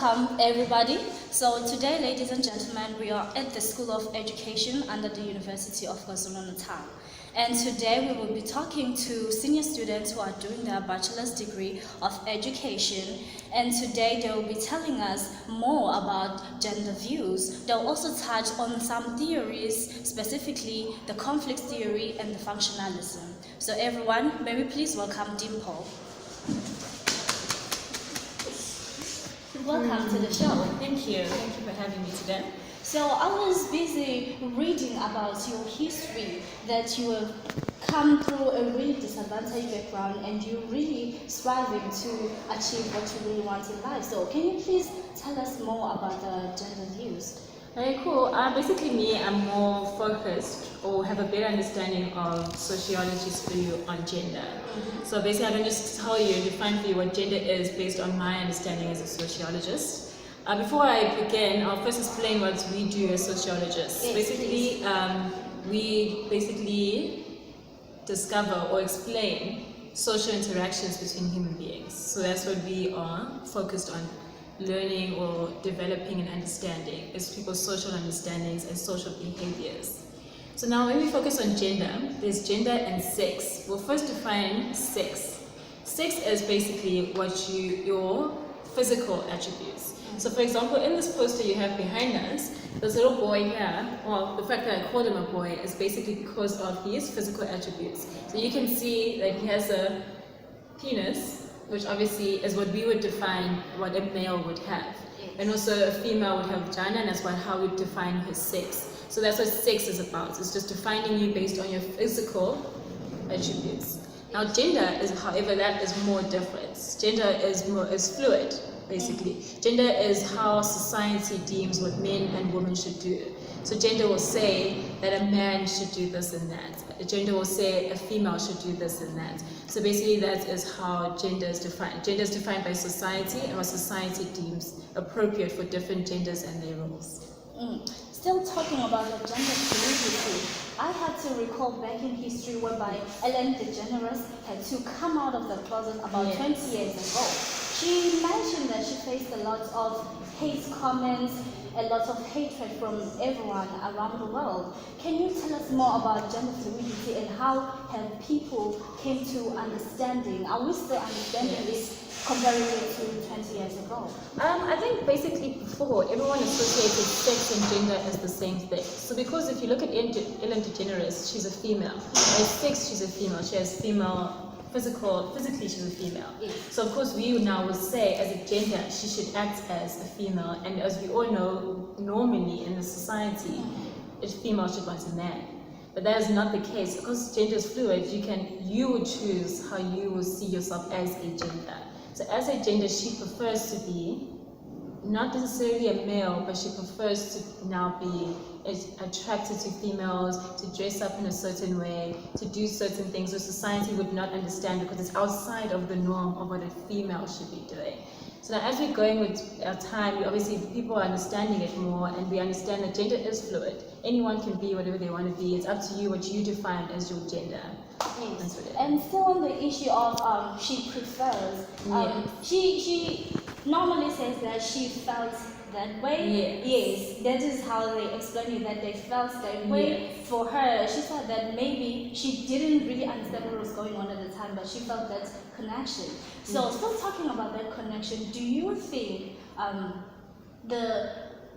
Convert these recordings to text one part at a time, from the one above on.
welcome everybody. So today, ladies and gentlemen, we are at the School of Education under the University of KwaZulu Natal. And today we will be talking to senior students who are doing their bachelor's degree of education. And today they will be telling us more about gender views. They'll also touch on some theories, specifically the conflict theory and the functionalism. So everyone, may we please welcome Dimple. Welcome to the show. Thank you. Thank you for having me today. So I was busy reading about your history, that you have come through a really disadvantaged background and you're really striving to achieve what you really want in life. So can you please tell us more about the gender views? Very cool. Basically me, I'm more focused or have a better understanding of sociology's view on gender. So basically I can just tell you, define for you what gender is based on my understanding as a sociologist. Before I begin, I'll first explain what we do as sociologists. Yes, basically, we basically discover or explain social interactions between human beings. So that's what we are focused on, learning or developing and understanding is people's social understandings and social behaviors. So now when we focus on gender, there's gender and sex. We'll first define sex. Sex is basically your physical attributes. So for example, in this poster you have behind us, this little boy here, well, the fact that I called him a boy is basically because of his physical attributes. So you can see that he has a penis, which obviously is what we would define what a male would have. And also a female would have a vagina, and that's how we define his sex. So that's what sex is about. It's just defining you based on your physical attributes. Now gender is, however, that is more different. Gender is fluid. Basically, gender is how society deems what men and women should do. So gender will say that a man should do this and that. Gender will say a female should do this and that. So basically that is how gender is defined. Gender is defined by society and what society deems appropriate for different genders and their roles. Still talking about the gender fluidity, I had to recall back in history whereby Ellen DeGeneres had to come out of the closet about 20 years ago. She mentioned that she faced a lot of hate comments, a lot of hatred from everyone around the world. Can you tell us more about gender fluidity and how have people came to understanding? Are we still understanding this comparing it to 20 years ago? I think basically before, everyone associated sex and gender as the same thing. So because if you look at Ellen DeGeneres, she's a female. By sex, she's a female. She has female physically she's a female. So of course we now would say as a gender she should act as a female, and as we all know, normally in the society a female should want a man. But that is not the case. Because gender is fluid, you would choose how you will see yourself as a gender. So as a gender she prefers to be not necessarily a male, but she prefers to now be attracted to females, to dress up in a certain way, to do certain things that society would not understand because it's outside of the norm of what a female should be doing. So now as we're going with our time, obviously people are understanding it more, and we understand that gender is fluid. Anyone can be whatever they want to be. It's up to you what you define as your gender. Yes. And still on the issue of she prefers, she normally says that she felt that way. Yes, that is how they explain it, that they felt that way. For her, she said that maybe she didn't really understand what was going on at the time, but she felt that connection. So still talking about that connection, do you think the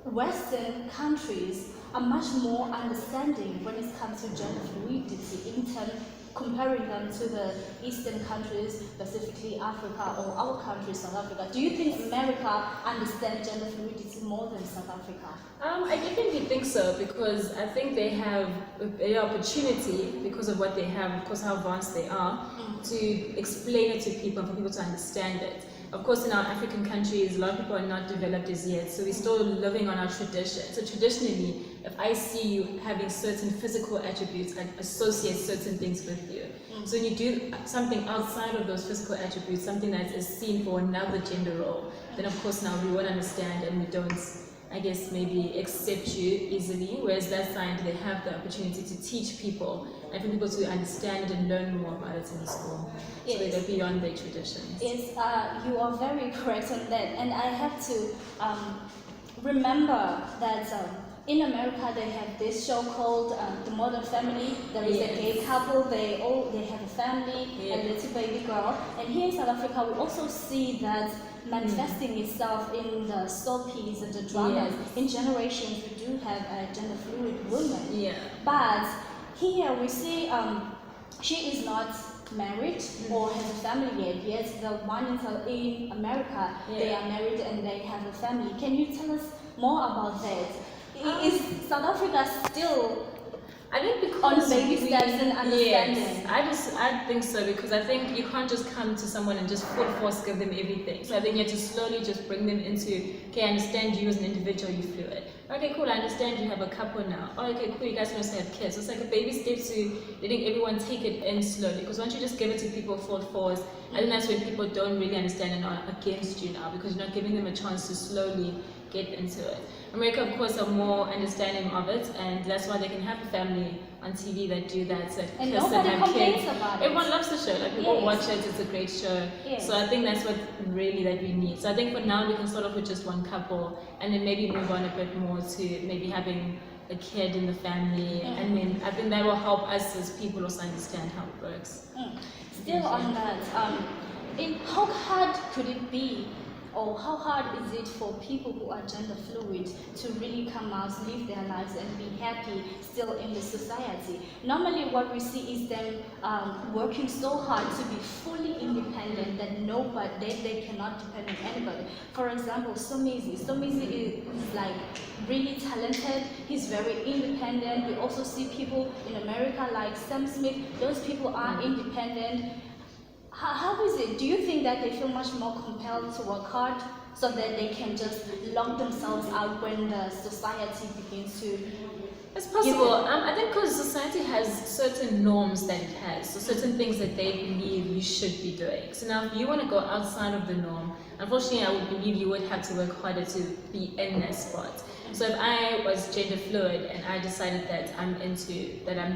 Western countries are much more understanding when it comes to gender fluidity in terms comparing them to the Eastern countries, specifically Africa or our country, South Africa? Do you think America understands gender fluidity more than South Africa? I definitely think so, because I think they have a better opportunity because of what they have, of course how advanced they are, to explain it to people and for people to understand it. Of course, in our African countries, a lot of people are not developed as yet, so we're still living on our tradition. So traditionally, if I see you having certain physical attributes, I associate certain things with you. So when you do something outside of those physical attributes, something that is seen for another gender role, then of course now we won't understand and we don't I guess, maybe accept you easily, whereas that side, they have the opportunity to teach people and for people to understand and learn more about it in the school. So they go beyond their traditions. Yes, you are very correct on that. And I have to remember that in America they have this show called The Modern Family. There is a gay couple, they have a family, a little baby girl. And here in South Africa we also see that manifesting itself in the soapies and the dramas. In Generations we do have a gender fluid woman. But here we see she is not married or has a family yet. Yes, the one in America, they are married and they have a family. Can you tell us more about that? Is South Africa still I think because on baby steps and understanding? Yes, I think so, because I think you can't just come to someone and just full force give them everything. So I think you have to slowly just bring them into, okay, I understand you as an individual, you fluid. Okay, cool, I understand you have a couple now. Oh, okay, cool, you guys want to have kids. So it's like a baby step to letting everyone take it in slowly. Because once you just give it to people full force, I think that's when people don't really understand and are against you now, because you're not giving them a chance to slowly get into it. America, of course, are more understanding of it, and that's why they can have a family on TV that do that. So and nobody complains about it. Everyone loves the show. Like, people watch it. It's a great show. So I think that's what really that we need. So I think for now we can start off with just one couple, and then maybe move on a bit more to maybe having a kid in the family, and then I think that will help us as people also understand how it works. Still on that, how hard could it be, or how hard is it for people who are gender fluid to really come out, live their lives and be happy still in the society? Normally what we see is them working so hard to be fully independent that they cannot depend on anybody. For example, Somizi is like really talented, he's very independent. We also see people in America like Sam Smith, those people are independent. How is it? Do you think that they feel much more compelled to work hard so that they can just lock themselves out when the society begins to... It's possible. I think because society has certain norms that it has, so certain things that they believe you should be doing. So now if you want to go outside of the norm, unfortunately I would believe you would have to work harder to be in that spot. So if I was gender fluid and I decided that I'm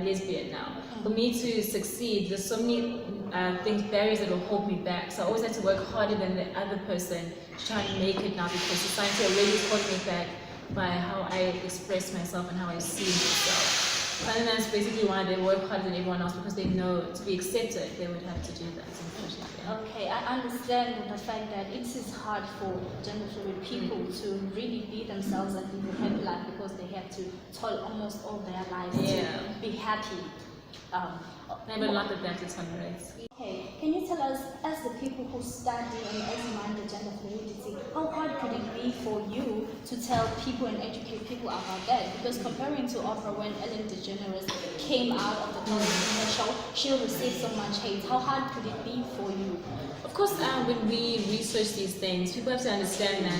lesbian now, for me to succeed, there's so many barriers that will hold me back. So I always have to work harder than the other person to try and make it now, because society already is holding me back by how I express myself and how I see myself. I think that's basically why they work harder than everyone else, because they know to be accepted, they would have to do that, unfortunately. Okay, I understand the fact that it is hard for gender fluid people to really be themselves and live a happy life, because they have to toil almost all their lives to be happy. I have a lot of that to tolerate. Okay, can you tell us, as the people who study and examine the gender fluidity, how hard could it be for you to tell people and educate people about that? Because comparing to Oprah, when Ellen DeGeneres came out of the show, she received so much hate. How hard could it be for you? Of course, when we research these things, people have to understand that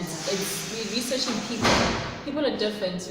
we're researching people. People are different.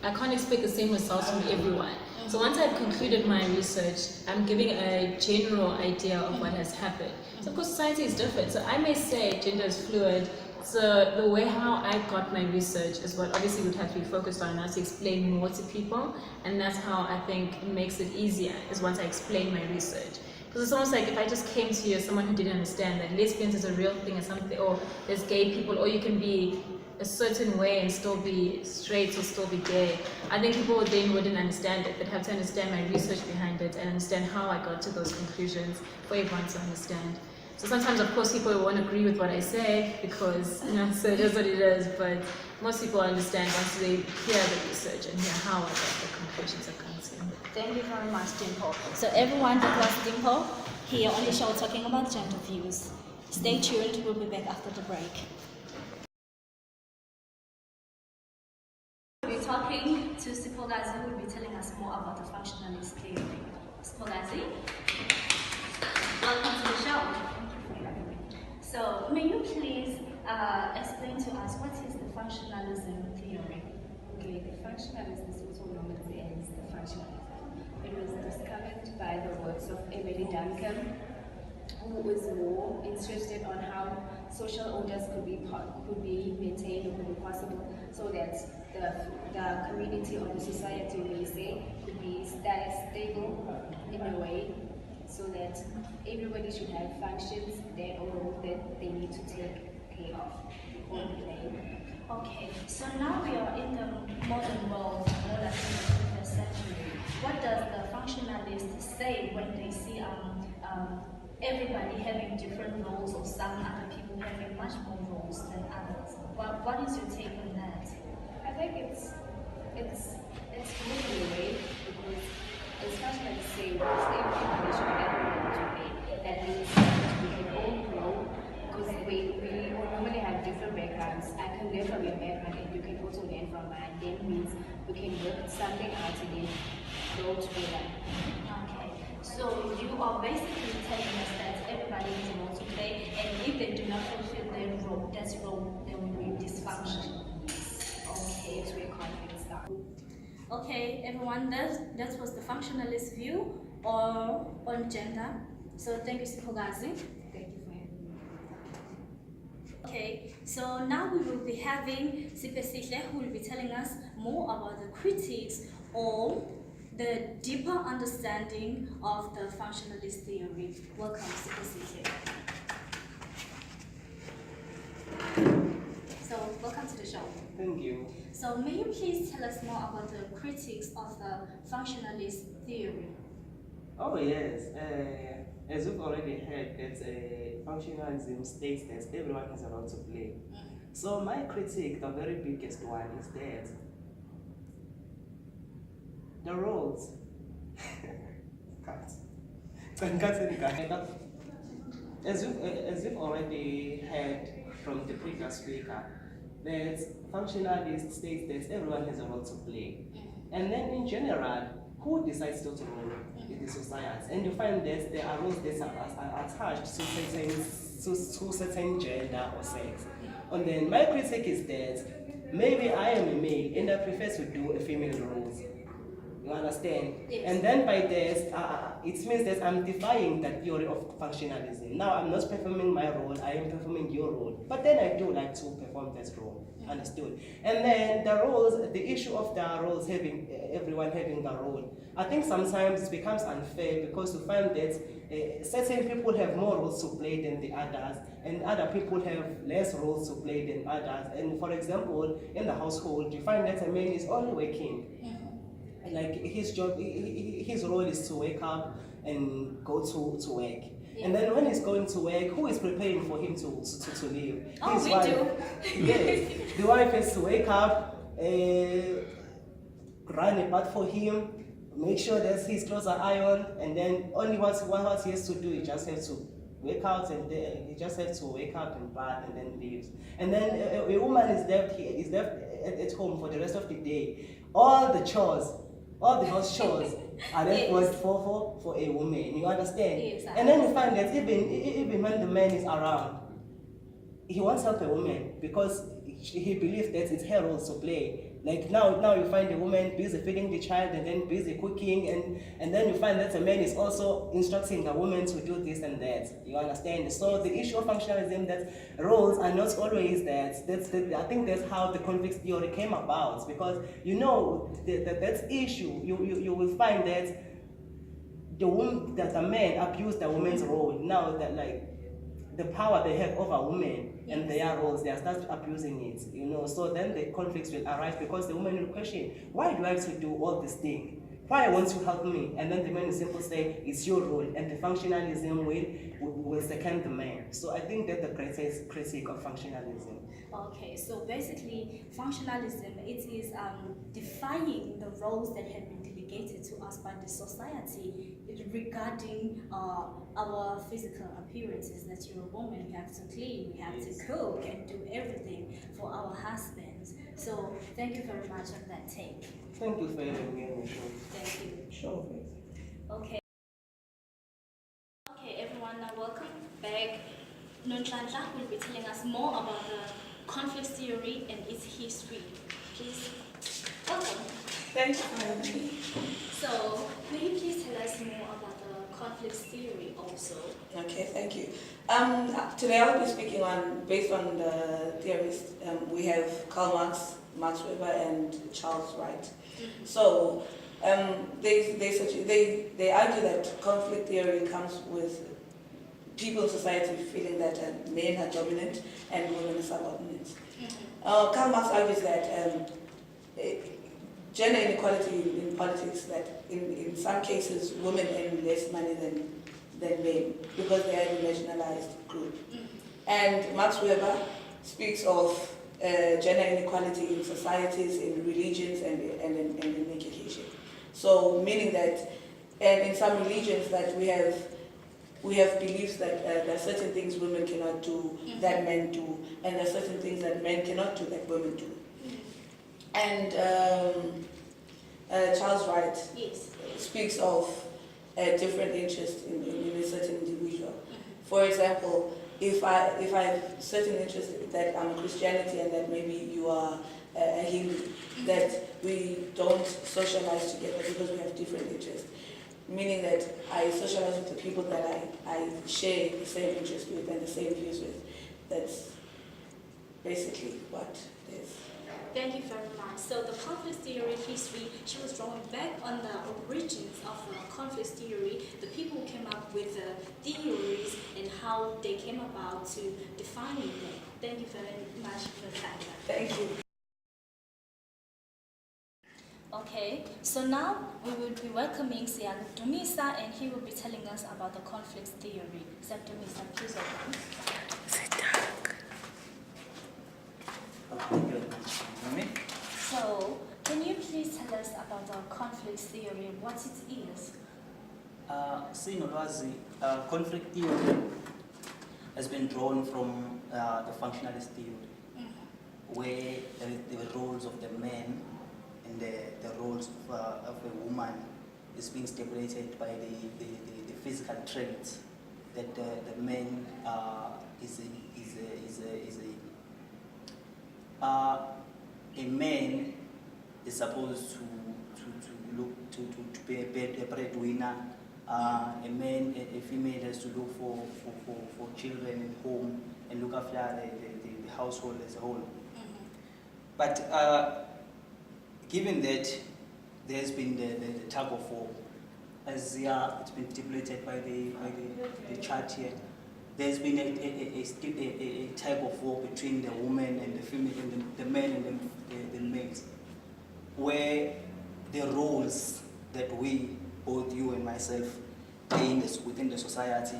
I can't expect the same results from everyone. So once I've concluded my research, I'm giving a general idea of what has happened. So of course society is different. So I may say gender is fluid. So the way how I got my research is what obviously would have to be focused on, and that's to explain more to people. And that's how I think it makes it easier, is once I explain my research. Because it's almost like if I just came to you as someone who didn't understand that lesbians is a real thing or something, or there's gay people, or you can be a certain way and still be straight or still be gay, I think people then wouldn't understand it. They'd have to understand my research behind it and understand how I got to those conclusions for everyone to understand. So sometimes, of course, people won't agree with what I say because, so it is what it is, but most people understand once they hear the research and hear how I got the conclusions I come to. Thank you very much, Dimple. So everyone, that was Dimple here on the show talking about gender views. Stay tuned, we'll be back after the break. We're talking to Sipolazi, who will be telling us more about the functionalist theory. Sipolazi, welcome to the show. So, may you please explain to us what is the functionalism theory? Okay, the functionalist is also known as the functionalism. It was discovered by the works of Emily Duncan, who was more interested on how social orders could be maintained or could be possible, so that the community or the society, we say, could be stable in a way, so that everybody should have functions that or that they need to take care of or play. Okay, so now we are in the modern world, more like in the 21st century. What does the functionalist say when they see everybody having different roles, or some other people having much more roles than others? What is your take on that? I think it's good in a way, because as functionalists say, because everybody should have a role to play. That means we can all grow, because we normally have different backgrounds. I can learn from your background and you can also learn from mine. That means we can work something out and then grow together. Okay, so you are basically telling us that everybody has a role to play, and if they do not fulfill their role, there will be dysfunction. Okay. It's where conflict starts. Okay, everyone, that was the functionalist view on gender. So thank you, Siphokazi. Thank you for having me. Okay, so now we will be having Sipesihle, who will be telling us more about the critiques or the deeper understanding of the functionalist theory. Welcome, Sipesihle. So, welcome to the show. Thank you. So, may you please tell us more about the critiques of the functionalist theory? Oh yes, as we've already heard, that functionalism states that everyone has a role to play. So my critique, the very biggest one, is that the roles as you've already heard from the previous speaker, that functionalist states that everyone has a role to play. And then in general, who decides what role in the society? And you find that there are roles that are attached to certain gender or sex. And then my critique is that maybe I am a male and I prefer to do a female role. You understand? Yes. And then by this, it means that I'm defying the theory of functionalism. Now I'm not performing my role, I am performing your role. But then I do like to perform that role. Understood? And then the roles, the issue of the roles everyone having a role, I think sometimes it becomes unfair because you find that certain people have more roles to play than the others, and other people have less roles to play than others. And for example, in the household, you find that a man is only working. Like his job, his role is to wake up and go to work. And then when he's going to work, who is preparing for him to leave? Oh, His we wife. do. Yes, the wife has to wake up, run a bath for him, make sure that his clothes are ironed, and then only what he has to do, he just has to wake out and then he just has to wake up and bath and then leaves. And then a woman is left at home for the rest of the day. All the house chores are left Yes. for a woman. You understand? Yes, I And then you find that even when the man is around, he wants help a woman because he believes that it's her role to play. Like now you find a woman busy feeding the child and then busy cooking, and then you find that a man is also instructing the woman to do this and that. You understand? So the issue of functionalism, that roles are not always that. I think that's how the conflict theory came about, because that issue you will find that the man abused the woman's role. Now that the power they have over women and their roles, they start abusing it, so then the conflicts will arise because the woman will question, why do I have to do all this thing? Why won't you help me? And then the man will simply say, it's your role, and the functionalism will second the man. So I think that's the greatest critique of functionalism. Okay, so basically, functionalism, it is defying the roles that have been delegated to us by the society regarding our physical appearances. That you're a woman, you have to clean, you have to cook, and do everything for our husbands. So thank you very much for that take. Thank you for having me on the show. Thank you. Sure. Okay. Okay, everyone, now welcome back. Nonhlanhla will be telling us more about the conflict theory and its history. Please, welcome. Thank you for having me. So, may you please tell us more about the conflict theory also. Okay, thank you. Today I'll be speaking based on the theorist. We have Karl Marx, Max Weber, and Charles Wright. Mm-hmm. So they argue that conflict theory comes with people in society feeling that men are dominant and women are subordinate. Mm-hmm. Karl Marx argues that gender inequality in politics, that in some cases women earn less money than men because they are a marginalized group. Mm-hmm. And Max Weber speaks of gender inequality in societies, in religions, and in education. So meaning that, and in some religions that we have beliefs that there are certain things women cannot do that men do, and there are certain things that men cannot do that women do. And Charles Wright speaks of a different interest in a certain individual. For example, if I have certain interest that I'm Christianity and that maybe you are a Hindu, that we don't socialize together because we have different interests. Meaning that I socialize with the people that I share the same interests with and the same views with. That's basically what it is. Thank you very much. So the conflict theory history, she was drawing back on the origins of conflict theory, the people who came up with the theories and how they came about to defining them. Thank you very much for that. Thank you. Okay, so now we will be welcoming Sian Dumisa, and he will be telling us about the conflict theory. Sian Dumisa, please welcome. Thank you. So, can you please tell us about the conflict theory, what it is? Conflict theory has been drawn from the functionalist theory, where the roles of the man and the roles of a woman is being stipulated by the physical traits that the man a man is supposed to be a breadwinner. A female has to look for children at home and look after the household as a whole. But given that there's been the tug of war, as it's been stipulated by the chart here, there's been a type of war between the woman and the female, and the men and the males, where the roles that we, both you and myself, play within the society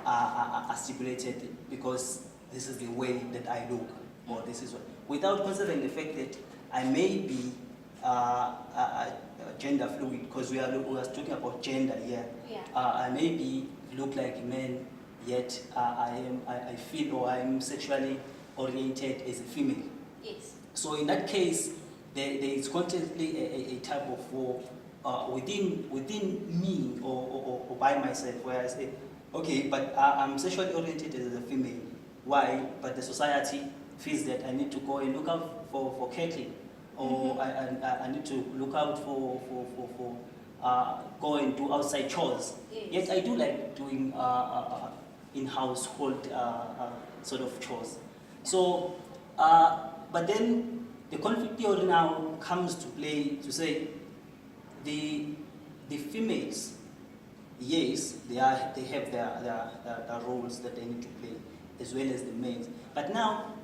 are stipulated because this is the way that I look, or this is what, without considering the fact that I may be gender fluid, because we are talking about gender here. Yeah. I maybe look like a man, yet I feel or I am sexually oriented as a female. Yes. So in that case, there is constantly a type of war within me or by myself, where I say, okay, but I'm sexually oriented as a female. Why? But the society feels that I need to go and look out for cattle, or I need to look out for go and do outside chores. Yes. Yes, I do like doing in-household sort of chores. So, but then the conflict theory now comes to play to say the females, yes, they have their roles that they need to play, as well as the males. But now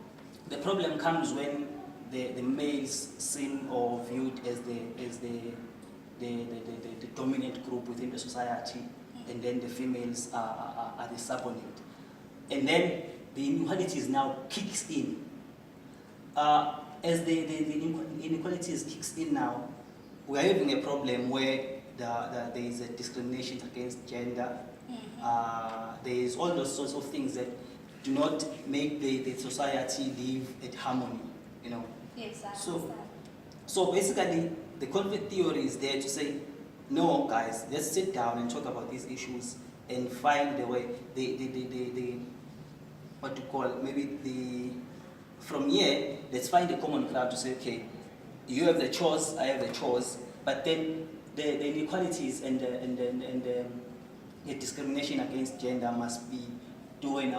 the problem comes when the males seen or viewed as the dominant group within the society, and then the females are the subordinate. And then the inequalities now kicks in. As the inequalities kicks in now, we are having a problem where there is a discrimination against gender. There is all those sorts of things that do not make the society live at harmony, you know. Yes, I So basically, the conflict theory is there to say, no, guys, let's sit down and talk about these issues and find the way, what to call, from here, let's find a common ground to say, okay, you have the chores, I have the chores, but then the inequalities and the discrimination against gender must be done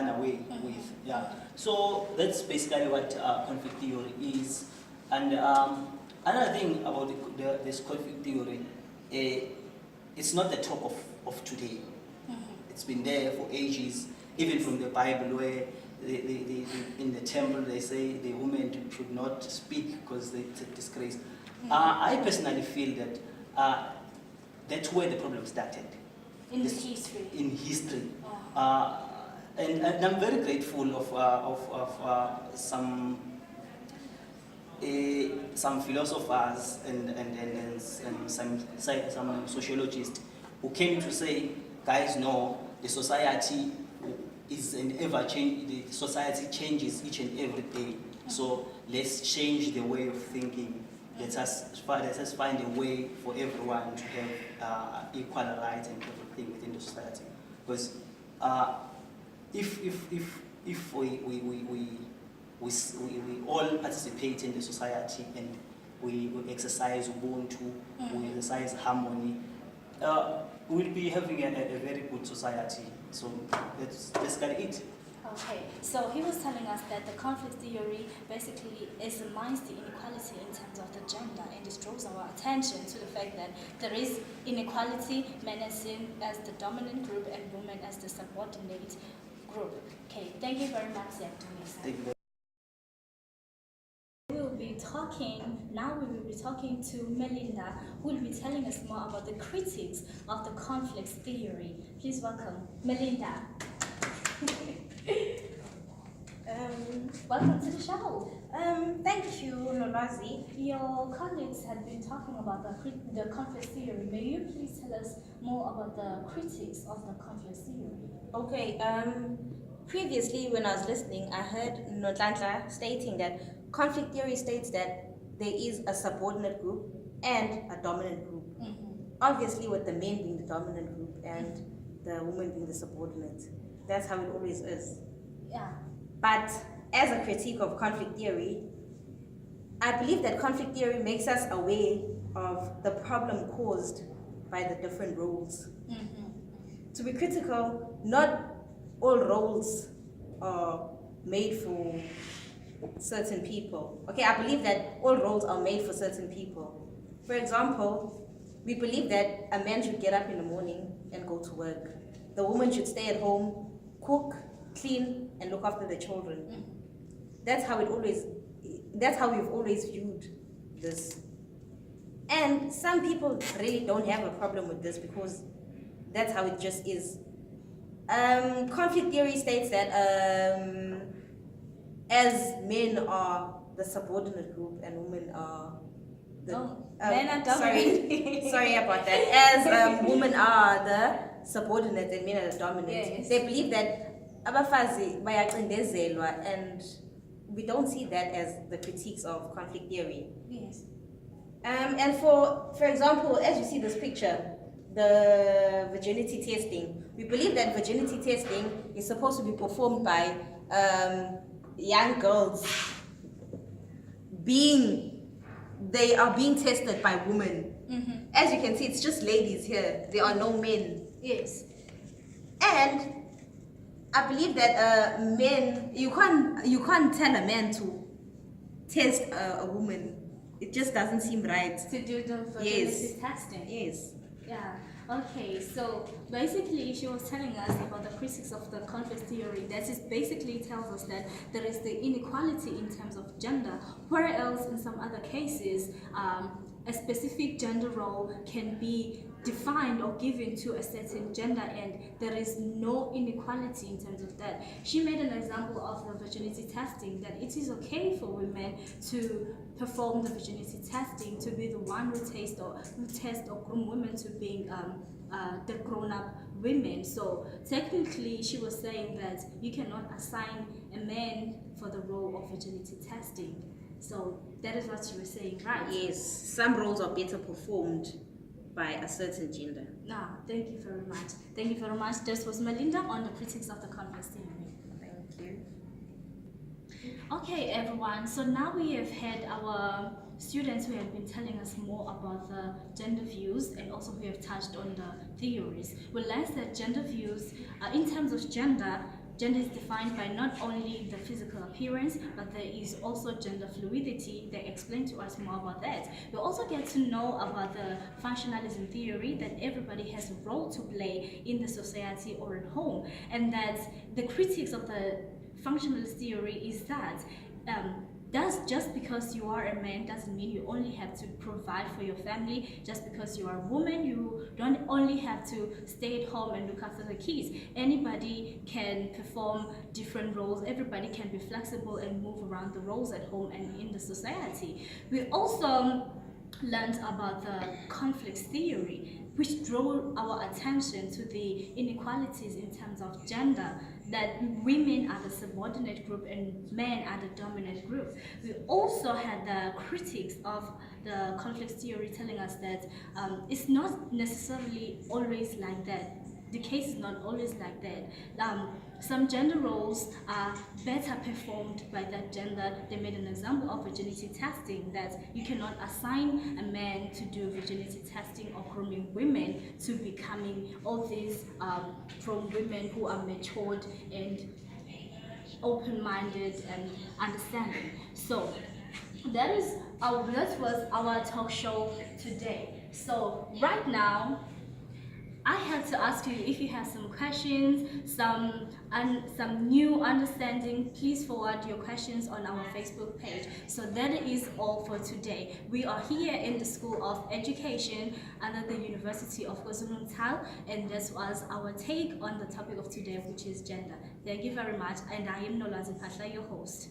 away with. Yeah. So that's basically what conflict theory is. And another thing about this conflict theory, it's not the talk of today. It's been there for ages, even from the Bible, where in the temple they say the women should not speak because it's a disgrace. I personally feel that that's where the problem started. In history. In history. And I'm very grateful of some philosophers and some sociologists who came to say, guys, no, the society is an ever change. The society changes each and every day. So let's change the way of thinking. Let us find a way for everyone to have equal rights and everything within the society. Because if we all participate in the society and we exercise Ubuntu, we exercise harmony, we'll be having a very good society. So that's basically it. Okay, so he was telling us that the conflict theory basically examines the inequality in terms of the gender, and it draws our attention to the fact that there is inequality, men are seen as the dominant group and women as the subordinate group. Okay, thank you very much, Yabdumisa. Thank you. We will be talking to Melinda, who will be telling us more about the critics of the conflict theory. Please welcome Melinda. Welcome to the show. Thank you, Nolazi. Your colleagues had been talking about the conflict theory. May you please tell us more about the critics of the conflict theory? Okay, previously when I was listening, I heard Notlandla stating that conflict theory states that there is a subordinate group and a dominant group. Obviously with the men being the dominant group and the women being the subordinate. That's how it always is. Yeah. But as a critique of conflict theory, I believe that conflict theory makes us aware of the problem caused by the different roles. To be critical, not all roles are made for certain people. Okay, I believe that all roles are made for certain people. For example, we believe that a man should get up in the morning and go to work. The woman should stay at home, cook, clean, and look after the children. That's how we've always viewed this. And some people really don't have a problem with this because that's how it just is. Conflict theory states that as men are the subordinate group and women are the men are dominant. Sorry about that. As women are the subordinate and men are the dominant. Yes. They believe that abafazi bayacindezelwa, and we don't see that as the critiques of conflict theory. Yes. And for example, as you see this picture, the virginity testing, we believe that virginity testing is supposed to be performed by young girls they are being tested by women. As you can see, it's just ladies here. There are no men. Yes. And I believe that men, you can't tell a man to test a woman. It just doesn't seem right. To do the fertility testing. Yes. Yeah. Okay. So basically, she was telling us about the critics of the conflict theory. That is basically tells us that there is the inequality in terms of gender, whereas in some other cases, a specific gender role can be defined or given to a certain gender, and there is no inequality in terms of that. She made an example of the virginity testing, that it is okay for women to perform the virginity testing, to be the one who test or groom women to being the grown-up women. So technically she was saying that you cannot assign a man for the role of virginity testing. So that is what she was saying, right? Yes, some roles are better performed by a certain gender. Thank you very much. Thank you very much. This was Melinda on the critics of the conflict theory. Thank you. Okay, everyone. So now we have had our students who have been telling us more about the gender views and also who have touched on the theories. We learned that gender views, in terms of gender is defined by not only the physical appearance, but there is also gender fluidity. They explain to us more about that. We also get to know about the functionalism theory, that everybody has a role to play in the society or at home, and that the critics of the functionalist theory is that just because you are a man doesn't mean you only have to provide for your family. Just because you are a woman, you don't only have to stay at home and look after the kids. Anybody can perform different roles. Everybody can be flexible and move around the roles at home and in the society. We also learned about the conflicts theory, which drew our attention to the inequalities in terms of gender, that women are the subordinate group and men are the dominant group. We also had the critics of the conflicts theory telling us that it's not necessarily always like that. The case is not always like that. Some gender roles are better performed by that gender. They made an example of virginity testing, that you cannot assign a man to do virginity testing or grooming women to becoming all these from women who are matured and open-minded and understanding. So that was our talk show today. So right now, I have to ask you, if you have some questions, some new understanding, please forward your questions on our Facebook page. So that is all for today. We are here in the School of Education under the University of KwaZulu Natal, and this was our take on the topic of today, which is gender. Thank you very much, and I am Nolwazi Pasha, your host.